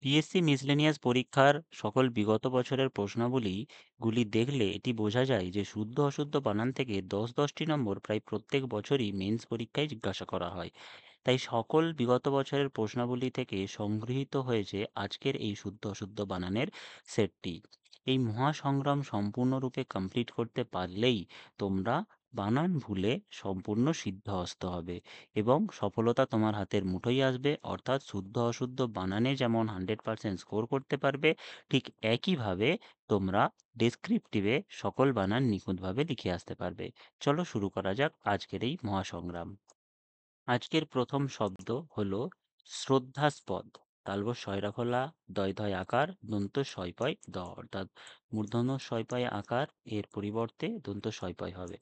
PSC miscellaneous পরীক্ষার সকল বিগত বছরের প্রশ্নাবলীগুলি দেখলে এটি বোঝা যায় যে শুদ্ধ অশুদ্ধ বানান থেকে 10-10টি নম্বর প্রায় প্রত্যেক বছরই মেন্স পরীক্ষায় জিজ্ঞাসা করা হয়। তাই সকল বিগত বছরের প্রশ্নাবলী থেকে সংগৃহীত হয়েছে আজকের এই শুদ্ধ অশুদ্ধ বানানের সেটটি। এই মহাসংগ্রাম সম্পূর্ণরূপে কমপ্লিট করতে পারলেই তোমরা বানান ভুলে সম্পূর্ণ সিদ্ধহস্ত হবে এবং সফলতা তোমার হাতের মুঠোয় আসবে। অর্থাৎ শুদ্ধ অশুদ্ধ বানানে যেমন 100% স্কোর করতে পারবে, ঠিক একইভাবে তোমরা ডেসক্রিপটিভে সকল বানান নিখুঁতভাবে লিখে আসতে পারবে। চলো শুরু করা যাক আজকের এই মহাসংগ্রাম। আজকের প্রথম শব্দ হলো শ্রদ্ধাস্পদ। তালব শয়রা ফলা দয় ধয় আকার দন্ত শয়পয় দ, অর্থাৎ মূর্ধন্য শয়পয় আকার এর পরিবর্তে দন্ত শয়পয় হবে।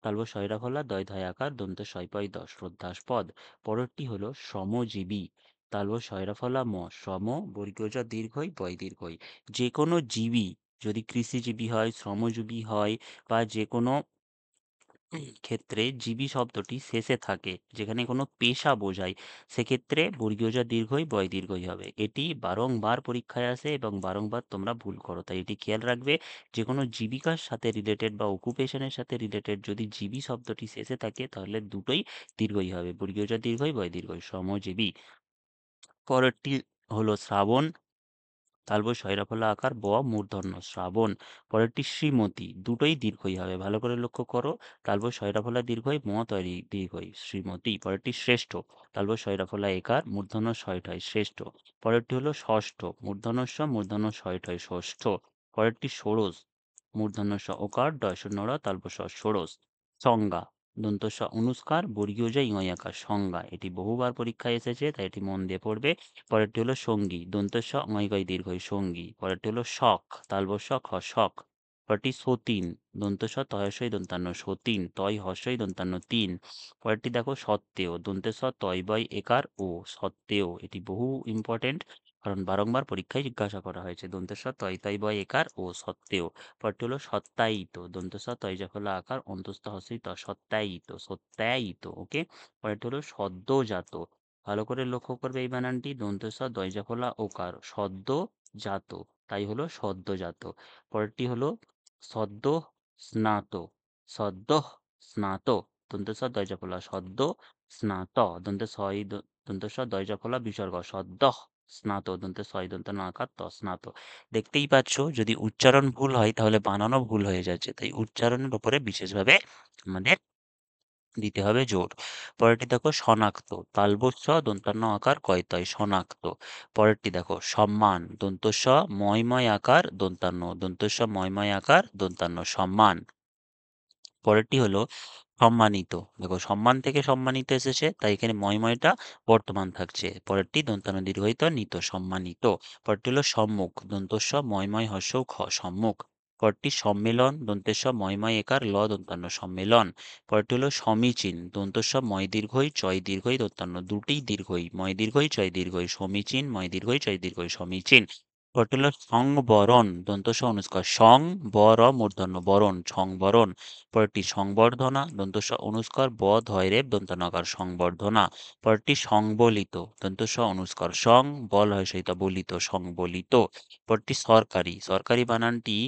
তালব শয়রা ফলা দয় ধয় আকার দন্ত শয়পয় দ, শ্রদ্ধাস্পদ। পরেরটি হলো শ্রমজীবী। তালব শয়রা ফলা ম, শ্রম বর্গীয় জ দীর্ঘই বয় দীর্ঘই। যে কোনো জীবী, যদি কৃষিজীবী হয়, শ্রমজীবী হয়, বা যে কোনো ক্ষেত্রে জীবী শব্দটি শেষে থাকে, যেখানে কোনো পেশা বোঝায়, সেক্ষেত্রে বর্গীয় জ দীর্ঘই বয় দীর্ঘই হবে। এটি বারংবার পরীক্ষায় আসে এবং বারংবার তোমরা ভুল করো, তাই এটি খেয়াল রাখবে। যে কোনো জীবিকার সাথে রিলেটেড বা অকুপেশনের সাথে রিলেটেড যদি জীবী শব্দটি শেষে থাকে তাহলে দুটোই দীর্ঘই হবে, বর্গীয় জ দীর্ঘই বয় দীর্ঘই, শ্রমজীবী। পরেরটি হলো শ্রাবণ। তালব শয়রা ফলা আকার ব মূর্ধন্য শ্রাবণ। পরেরটি শ্রীমতী, দুটোই দীর্ঘই হবে, ভালো করে লক্ষ্য করো। তালব শয়রা ফলা দীর্ঘই ম তৈরি দীর্ঘই, শ্রীমতী। পরেরটি শ্রেষ্ঠ। তালব শয়রা ফলা একার মূর্ধন্য শয়ঠয় শ্রেষ্ঠ। পরেরটি হলো ষষ্ঠ, মূর্ধন্য স মূর্ধন্য শয়ঠয় ষষ্ঠ। পরেরটি ষোড়শ, মূর্ধন্য স ওকার ডয় শূন্য র তালব স ষোড়শ। সংজ্ঞা, দন্ত স অনুস্কার বর্গীয় জ ইয় আকার সংজ্ঞা। এটি বহুবার পরীক্ষায় এসেছে, তাই এটি মন দিয়ে পড়বে। পরেরটি হলো সঙ্গী, দন্ত স অয় দীর্ঘই সঙ্গী। পরেরটি হলো শখ, তালব স খ শখ। পরেরটি সতীন, দন্ত স তয়সই দন্তান্ন সতীন, তয় হর্ষই দন্তান্ন তিন। পরেরটি দেখো সত্ত্বেও, দন্তে স তয় বয় একার ও সত্ত্বেও। এটি বহু ইম্পর্টেন্ট, কারণ বারংবার পরীক্ষায় জিজ্ঞাসা করা হয়েছে। দন্ত স তয় তয় বয় একার ও সত্ত্বেও। পরেরটি হলো সত্যায়িত, দন্ত স তয় জফলা আকার অন্তস্থ হস্যিত সত্যায়িত, সত্যায়িত। ওকে। পরেরটি হলো সদ্যজাত। ভালো করে লক্ষ্য করবে এই বানানটি, দন্ত স দয়জা ফলা ওকার সদ্য জাত, তাই হলো সদ্যজাত। পরেরটি হলো সদ্য স্নাত, সদ্য স্নাত। দন্ত স দয়জা ফলা সদ্য স্নাত, দন্ত সই দন্ত স দয়জা ফলা বিসর্গ সদ্য স্নাত, দন্ত সই দন্ত নাকার ত স্নাত। দেখতেই পাচ্ছ, যদি উচ্চারণ ভুল হয় তাহলে বানানও ভুল হয়ে যাচ্ছে, তাই উচ্চারণের উপরে বিশেষভাবে আমাদের দিতে হবে জোর। পরেরটি দেখো শনাক্ত, তালবস্য দন্তান্ন আকার কয়তয় শনাক্ত। পরেরটি দেখো সম্মান, দন্তস্ব ময়ময় আকার দন্তান্ন, দন্তস্ব ময়ময় আকার দন্তান্ন সম্মান। পরেরটি হলো সম্মানিত। দেখো সম্মান থেকে সম্মানিত এসেছে, তাই এখানে ময়ময়টা বর্তমান থাকছে। পরেরটি দন্তান্ন দীর্ঘইত নিত, সম্মানিত। পরেরটি হলো সম্মুখ, দন্তস্ব ময়ময় হর্ষৌ খ সম্মুখ। পরেরটি সম্মেলন, দন্তেস্ব ময়ময় একার ল দন্তান্ন সম্মেলন। পরেরটি হলো সমীচীন, দন্তস্ব ময় দীর্ঘই চয় দীর্ঘই দন্তান্ন, দুটিই দীর্ঘই, ময় দীর্ঘই চয় দীর্ঘই সমীচীন, ময় দীর্ঘই চয় দীর্ঘই সমীচীন। পরেরটি হলো সংবরণ, দন্তস্ব অনুস্কার সং বর মূর্ধন্য বরণ সংবরণ। পরেরটি সংবর্ধনা, দন্ত স অনুস্কার ব ধয় রেব দন্ত নকার সংবর্ধনা। পরেরটি সংবলিত, দন্ত স অনুস্কার সং বল হয় সহিত বলিত সংবলিত। পরেরটি সরকারি, সরকারি বানানটি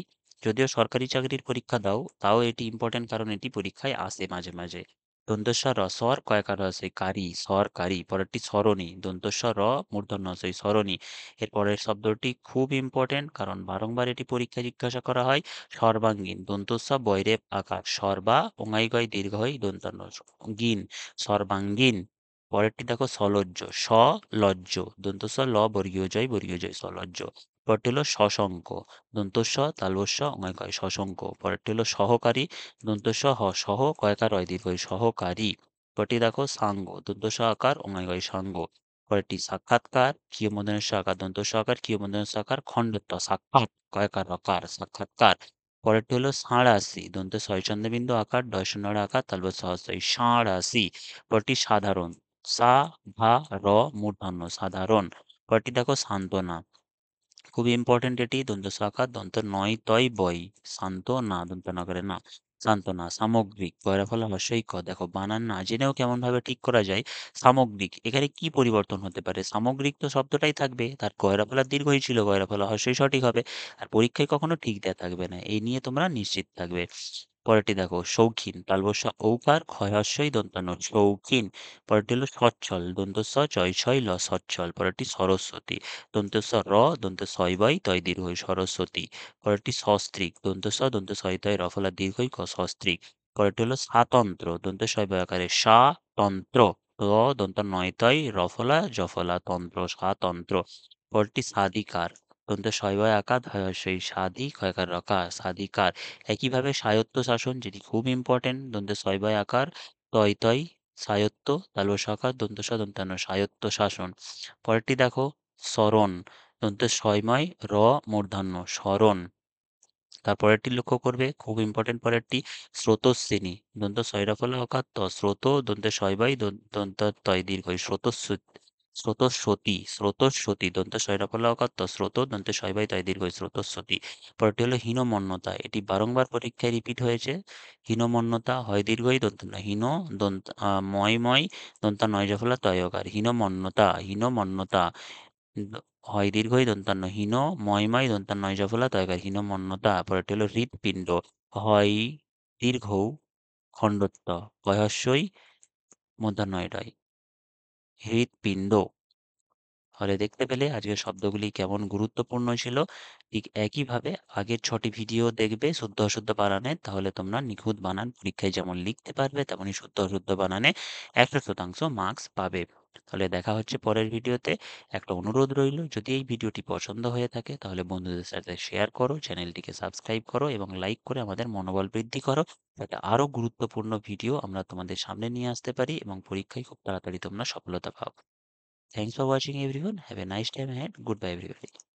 যদিও সরকারি চাকরির পরীক্ষা দাও তাও এটি ইম্পর্টেন্ট, কারণ এটি পরীক্ষায় আসে মাঝে মাঝে। দন্তস্ব র সর কয়কার হসে কারি সরকারি। পরেরটি সরণি, দন্তস্ব র মূর্ধন্য হস্যই সরণি। এর পরের শব্দটি খুব ইম্পর্টেন্ট, কারণ বারংবার এটি পরীক্ষায় জিজ্ঞাসা করা হয়। সর্বাঙ্গীন, দন্তস্ব বৈরেব আকার সর্বা ওঙাইগয় দীর্ঘই দন্তান্ন গিন, সর্বাঙ্গীন। পরেরটি দেখো সলজ্জ, সলজ্জ, দন্তস্ব ল বর্গীয় জয় সলজ্জ। পরেরটি হলো শশঙ্ক, দন্তস্ব তালবস্য অঙ্গাইকয় শশঙ্ক। পরেরটি হলো সহকারী, দন্তস্ব হ সহ কয়কার হয় দীর্ঘই সহকারী। পরেরটি দেখো সাঙ্গ, দন্তস্ব আকার অঙ্গাইকয় সাঙ্গ। পরেরটি সাক্ষাৎকার, কিয় মধ্যস্ব আকার দন্তস্ব আকার কিয় মধ্যস্ব আকার খণ্ডত্ব সাক্ষাৎ কয়কার আকার সাক্ষাৎকার। পরেরটি হলো ষাঁড়াশি, দন্তে ছয়চন্দ্রবিন্দু আকার ডয় শূন্যর আকার তালব সহস্রই ষাঁড়াশি। পরেরটি সাধারণ, সা ভা র মূর্ধন্য সাধারণ। পরেরটি দেখো সান্ত্বনা, খুবই ইম্পর্টেন্ট এটি, দন্ত আকার দন্ত নয় তয় বই শান্ত না দন্ত নগরে না। সান্ত্বনা, সামগ্রিক, গয়রা ফলা হ্রস্বই ক। দেখো বানান না জেনেও কেমনভাবে ঠিক করা যায়। সামগ্রিক, এখানে কি পরিবর্তন হতে পারে? সামগ্রিক তো শব্দটাই থাকবে, তার গয়রা ফলার দীর্ঘই ছিল, গয়রা ফলা হ্রস্বই সঠিক হবে। আর পরীক্ষায় কখনো ঠিক দেয়া থাকবে না, এই নিয়ে তোমরা নিশ্চিত থাকবে। পরেরটি দেখো, শৌখিন, তালবস্যা ঔকার, ক্ষয় হ্রস্বই দন্তান্ন, শৌখিন। পরেরটি হলো সচ্ছল, দন্ত স চয় ছয় ল, সচ্ছল। পরেরটি সরস্বতী, দন্ত স র, দন্ত ছয় বয় তয় দীর্ঘই, সরস্বতী। পরেরটি সস্ত্রীক, দন্ত স দন্ত ছয় তয় র ফলা দীর্ঘই ক, সস্ত্রীক। পরেরটি হলো স্বাতন্ত্র, দন্ত ছয় বয় আকারে সা, তন্ত্র। ত দন্ত নয় তয় র ফলা জফলা, তন্ত্র, স্বাতন্ত্র। পরেরটি স্বাধিকার, দন্ত ছয় বয় আকার ধয় হ্রস্বই সাধি, ক্ষয়কার রকার, স্বাধিকার। একইভাবে স্বায়ত্তশাসন, যেটি খুব ইম্পর্টেন্ট, দন্তে ছয় বয় আকার তয় তয় স্বায়ত্ত, তালু সকার দন্ত স দন্তান্ন, স্বায়ত্তশাসন। পরেরটি দেখো, স্মরণ, দন্তে ছয়ময় র মূর্ধন্য, স্মরণ। তারপরেরটি লক্ষ্য করবে, খুব ইম্পর্টেন্ট পরেরটি, স্রোতস্বিনী, দন্ত ছয়রা ফলা হকার ত, স্রোত দন্তে ছয় বাই দন্ত তয় দীর্ঘই, স্রোতস্বতী, স্রোতস্বতী, দন্ত ছয়রা ফলা হকার ত, স্রোত দন্তে ছয় বাই তয় দীর্ঘই, স্রোতস্বতী। পরেরটি হলো হীনমন্যতা, এটি বারংবার পরীক্ষায় রিপিট হয়েছে। হীনমন্যতা, হয় দীর্ঘই দন্ত ন, হীন দন্ত ময় ময় দন্তা নয় জফলা তয়কার, হীনমন্যতা, হীনমন্যতা। হয় দীর্ঘই দন্তান্ন, হীন ময়ময় দন্তান্ন নয় জফলা তয়কার, হীনমন্যতা। পরেরটি হলো হৃৎপিণ্ড, হয় দীর্ঘ খণ্ডত্ব, কয়হস্যই মূর্ধন্যয়, হৃৎপিণ্ড। তাহলে দেখতে পেলে আজকের শব্দগুলি কেমন গুরুত্বপূর্ণ ছিল। ঠিক একইভাবে আগের ৬টি ভিডিও দেখবে শুদ্ধ অশুদ্ধ বানানের, তাহলে তোমরা নিখুঁত বানান পরীক্ষায় যেমন লিখতে পারবে, তেমনি শুদ্ধ অশুদ্ধ বানানে ১০০% মার্কস পাবে। তাহলে দেখা হচ্ছে পরের ভিডিওতে। একটা অনুরোধ রইল, যদি এই ভিডিওটি পছন্দ হয়ে থাকে তাহলে বন্ধুদের সাথে শেয়ার করো, চ্যানেলটিকে সাবস্ক্রাইব করো এবং লাইক করে আমাদের মনোবল বৃদ্ধি করো, যাতে আরও গুরুত্বপূর্ণ ভিডিও আমরা তোমাদের সামনে নিয়ে আসতে পারি এবং পরীক্ষায় খুব তাড়াতাড়ি তোমরা সফলতা পাও। Thanks for watching everyone. Have a nice time ahead. Goodbye everybody.